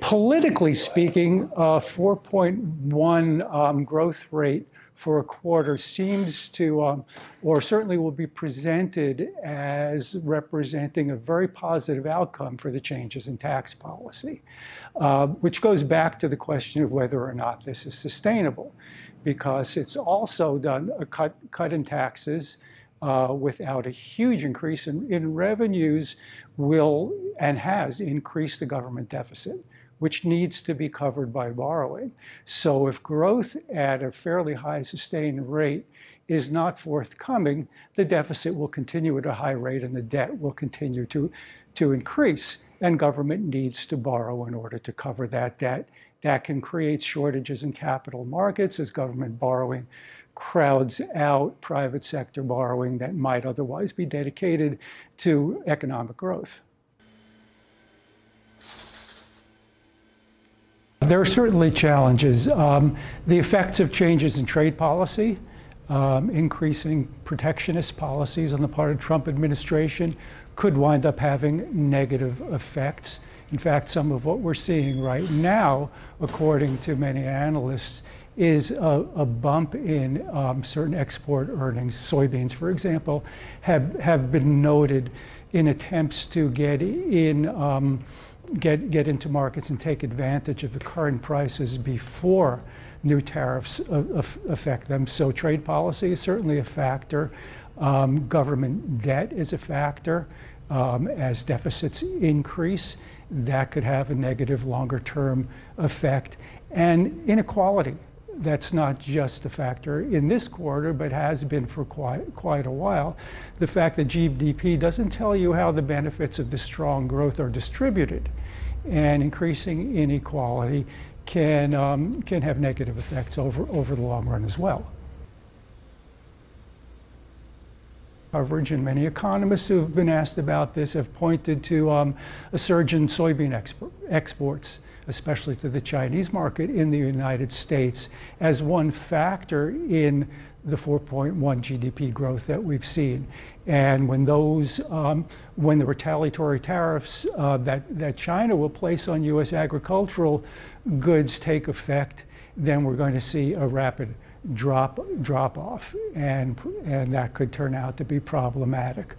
Politically speaking, a 4.1 growth rate for a quarter seems to, or certainly will be presented as representing a very positive outcome for the changes in tax policy, which goes back to the question of whether or not this is sustainable, because it's also done a cut in taxes without a huge increase in revenues and has increased the government deficit, which needs to be covered by borrowing. So if growth at a fairly high sustained rate is not forthcoming, the deficit will continue at a high rate and the debt will continue to increase. And government needs to borrow in order to cover that debt. That can create shortages in capital markets as government borrowing crowds out private sector borrowing that might otherwise be dedicated to economic growth. There are certainly challenges. The effects of changes in trade policy, increasing protectionist policies on the part of the Trump administration could wind up having negative effects. In fact, some of what we're seeing right now, according to many analysts, is a bump in certain export earnings. Soybeans, for example, have been noted in attempts to get into markets and take advantage of the current prices before new tariffs affect them. So trade policy is certainly a factor. Government debt is a factor. As deficits increase, that could have a negative longer-term effect. And inequality, that's not just a factor in this quarter, but has been for quite a while. The fact that GDP doesn't tell you how the benefits of the strong growth are distributed, and increasing inequality can have negative effects over the long run as well. Coverage, and many economists who have been asked about this have pointed to a surge in soybean exports, especially to the Chinese market in the United States, as one factor in the 4.1 GDP growth that we've seen. And when when the retaliatory tariffs that China will place on U.S. agricultural goods take effect, then we're going to see a rapid drop off, and that could turn out to be problematic.